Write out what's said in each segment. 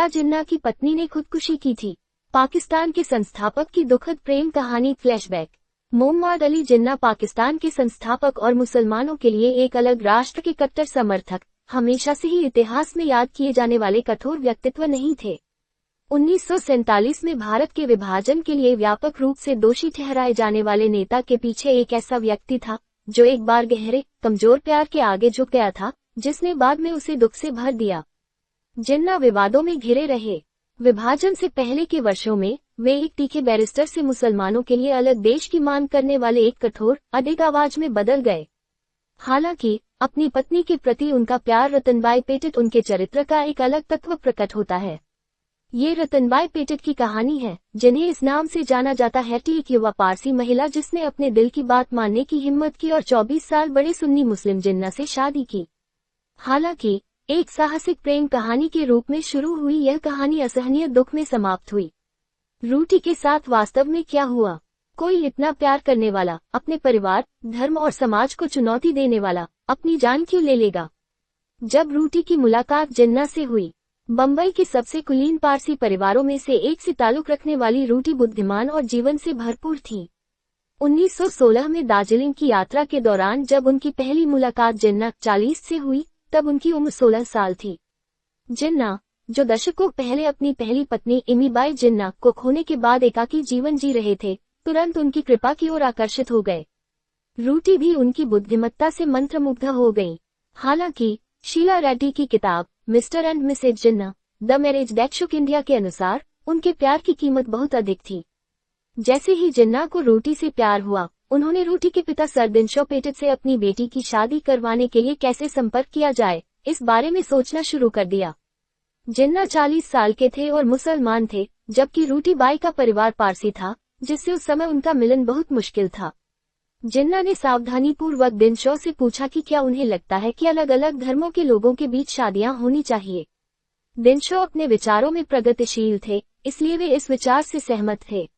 जिन्ना की पत्नी ने खुदकुशी की थी। पाकिस्तान के संस्थापक की दुखद प्रेम कहानी फ्लैशबैक। मोहम्मद अली जिन्ना पाकिस्तान के संस्थापक और मुसलमानों के लिए एक अलग राष्ट्र के कट्टर समर्थक, हमेशा से ही इतिहास में याद किए जाने वाले कठोर व्यक्तित्व नहीं थे। 1947 में भारत के विभाजन के लिए व्यापक रूप से दोषी ठहराए जाने वाले नेता के पीछे एक ऐसा व्यक्ति था जो एक बार गहरे, कमजोर प्यार के आगे झुक गया था, जिसने बाद में उसे दुख से भर दिया। जिन्ना विवादों में घिरे रहे। विभाजन से पहले के वर्षों में वे एक तीखे बैरिस्टर से मुसलमानों के लिए अलग देश की मांग करने वाले एक कठोर, अडिग आवाज में बदल गए। हालांकि अपनी पत्नी के प्रति उनका प्यार रतनबाई पेटिट उनके चरित्र का एक अलग तत्व प्रकट होता है। ये रतनबाई पेटिट की कहानी है, जिन्हें इस नाम से जाना जाता है। एक युवा पारसी महिला जिसने अपने दिल की बात मानने की हिम्मत की और 24 साल बड़े सुन्नी मुस्लिम जिन्ना से शादी की। हालांकि एक साहसिक प्रेम कहानी के रूप में शुरू हुई यह कहानी असहनीय दुख में समाप्त हुई। रूटी के साथ वास्तव में क्या हुआ? कोई इतना प्यार करने वाला, अपने परिवार, धर्म और समाज को चुनौती देने वाला, अपनी जान क्यों ले लेगा? जब रूटी की मुलाकात जिन्ना से हुई, बम्बई के सबसे कुलीन पारसी परिवारों में से एक से ताल्लुक रखने वाली रूटी बुद्धिमान और जीवन से भरपूर थी। 1916 में दार्जिलिंग की यात्रा के दौरान जब उनकी पहली मुलाकात जिन्ना 40 से हुई, तब उनकी उम्र 16 साल थी। जिन्ना, जो दशकों पहले अपनी पहली पत्नी इमीबाई जिन्ना को खोने के बाद एकाकी जीवन जी रहे थे, तुरंत उनकी कृपा की ओर आकर्षित हो गए। रूटी भी उनकी बुद्धिमत्ता से मंत्रमुग्ध हो गईं। हालांकि शीला रेड्डी की किताब Mr and Mrs Jinnah, the marriage that shook India के अनुसार उनके प्यार की कीमत बहुत अधिक थी। जैसे ही जिन्ना को रूटी से प्यार हुआ, उन्होंने रूटी के पिता सर दिनशो पेटिट से अपनी बेटी की शादी करवाने के लिए कैसे संपर्क किया जाए, इस बारे में सोचना शुरू कर दिया। जिन्ना 40 साल के थे और मुसलमान थे, जबकि रूटी बाई का परिवार पारसी था, जिससे उस समय उनका मिलन बहुत मुश्किल था। जिन्ना ने सावधानीपूर्वक दिनशो से पूछा कि क्या उन्हें लगता है कि अलग अलग धर्मों के लोगों के बीच शादियां होनी चाहिए। दिनशो अपने विचारों में प्रगतिशील थे, इसलिए वे इस विचार से सहमत थे।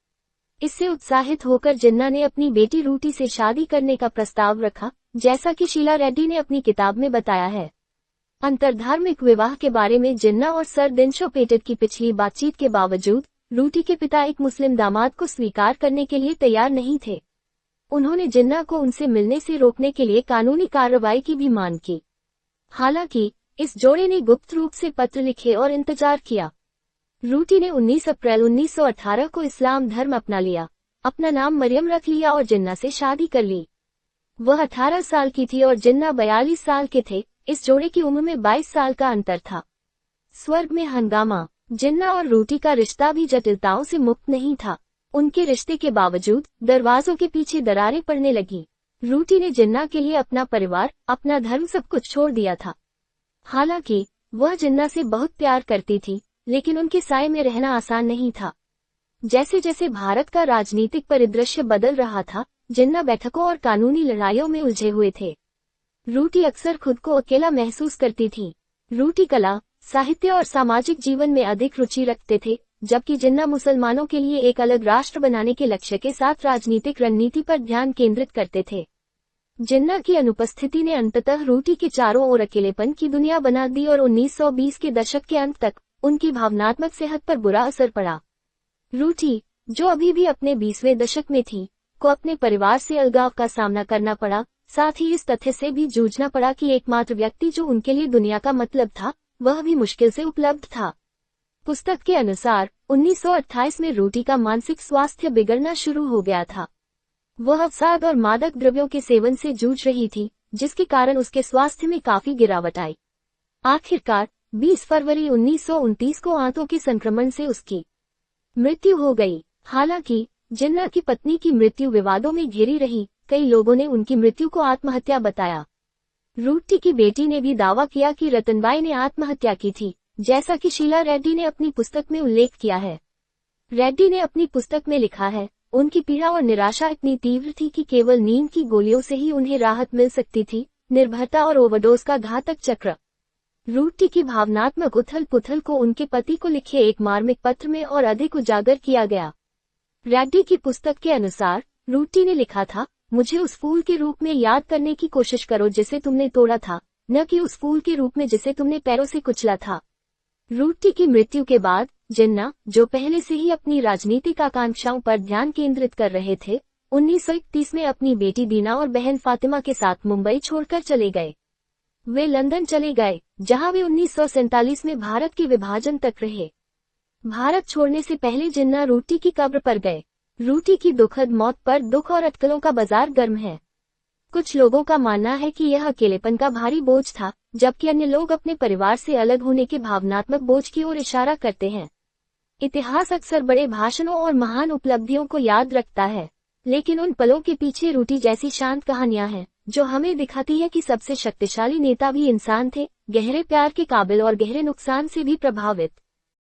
इससे उत्साहित होकर जिन्ना ने अपनी बेटी रूटी से शादी करने का प्रस्ताव रखा, जैसा कि शीला रेड्डी ने अपनी किताब में बताया है। अंतर्धार्मिक विवाह के बारे में जिन्ना और सर दिनशो पेटिट की पिछली बातचीत के बावजूद रूटी के पिता एक मुस्लिम दामाद को स्वीकार करने के लिए तैयार नहीं थे। उन्होंने जिन्ना को उनसे मिलने से रोकने के लिए कानूनी कार्रवाई की भी मांग की। हालांकि इस जोड़े ने गुप्त रूप से पत्र लिखे और इंतजार किया। रूटी ने 19 अप्रैल 1918 को इस्लाम धर्म अपना लिया, अपना नाम मरियम रख लिया और जिन्ना से शादी कर ली। वह 18 साल की थी और जिन्ना 42 साल के थे। इस जोड़े की उम्र में 22 साल का अंतर था। स्वर्ग में हंगामा। जिन्ना और रूटी का रिश्ता भी जटिलताओं से मुक्त नहीं था। उनके रिश्ते के बावजूद दरवाजों के पीछे दरारें पड़ने लगी। रूटी ने जिन्ना के लिए अपना परिवार, अपना धर्म सब कुछ छोड़ दिया था। हालांकि वह जिन्ना से बहुत प्यार करती थी, लेकिन उनके साए में रहना आसान नहीं था। जैसे जैसे भारत का राजनीतिक परिदृश्य बदल रहा था, जिन्ना बैठकों और कानूनी लड़ाइयों में उलझे हुए थे। रूटी अक्सर खुद को अकेला महसूस करती थी। रूटी कला, साहित्य और सामाजिक जीवन में अधिक रुचि रखते थे, जबकि जिन्ना मुसलमानों के लिए एक अलग राष्ट्र बनाने के लक्ष्य के साथ राजनीतिक रणनीति पर ध्यान केंद्रित करते थे। जिन्ना की अनुपस्थिति ने अंततः रूटी के चारों ओर अकेलेपन की दुनिया बना दी और 1920 के दशक के अंत तक उनकी भावनात्मक सेहत पर बुरा असर पड़ा। रूटी, जो अभी भी अपने 20वें दशक में थी, को अपने परिवार से अलगाव का सामना करना पड़ा। साथ ही इस तथ्य से भी जूझना पड़ा कि एकमात्र व्यक्ति जो उनके लिए दुनिया का मतलब था, वह भी मुश्किल से उपलब्ध था। पुस्तक के अनुसार 1928 में रूटी का मानसिक स्वास्थ्य बिगड़ना शुरू हो गया था। वह अवसाद और मादक द्रव्यों के सेवन से जूझ रही थी, जिसके कारण उसके स्वास्थ्य में काफी गिरावट आई। आखिरकार 20 फरवरी 1929 को आंतों के संक्रमण से उसकी मृत्यु हो गई। हालांकि जिन्ना की पत्नी की मृत्यु विवादों में घिरी रही। कई लोगों ने उनकी मृत्यु को आत्महत्या बताया। रूटी की बेटी ने भी दावा किया कि रतनबाई ने आत्महत्या की थी, जैसा कि शीला रेड्डी ने अपनी पुस्तक में उल्लेख किया है। रेड्डी ने अपनी पुस्तक में लिखा है, उनकी पीड़ा और निराशा इतनी तीव्र थी कि केवल नींद की गोलियों से ही उन्हें राहत मिल सकती थी। निर्भरता और ओवरडोज का घातक चक्र। रूटी की भावनात्मक उथल पुथल को उनके पति को लिखे एक मार्मिक पत्र में और अधिक उजागर किया गया। रेड्डी की पुस्तक के अनुसार रूटी ने लिखा था, मुझे उस फूल के रूप में याद करने की कोशिश करो जिसे तुमने तोड़ा था, न कि उस फूल के रूप में जिसे तुमने पैरों से कुचला था। रूटी की मृत्यु के बाद जिन्ना, जो पहले से ही अपनी राजनीतिक आकांक्षाओं पर ध्यान केंद्रित कर रहे थे, 1931 में अपनी बेटी दीना और बहन फातिमा के साथ मुंबई छोड़कर चले गए। वे लंदन चले गए, जहां वे 1947 में भारत के विभाजन तक रहे। भारत छोड़ने से पहले जिन्ना रूटी की कब्र पर गए। रूटी की दुखद मौत पर दुख और अटकलों का बाजार गर्म है। कुछ लोगों का मानना है कि यह अकेलेपन का भारी बोझ था, जबकि अन्य लोग अपने परिवार से अलग होने के भावनात्मक बोझ की ओर इशारा करते हैं। इतिहास अक्सर बड़े भाषणों और महान उपलब्धियों को याद रखता है, लेकिन उन पलों के पीछे रूटी जैसी शांत कहानियां हैं, जो हमें दिखाती है कि सबसे शक्तिशाली नेता भी इंसान थे, गहरे प्यार के काबिल और गहरे नुकसान से भी प्रभावित।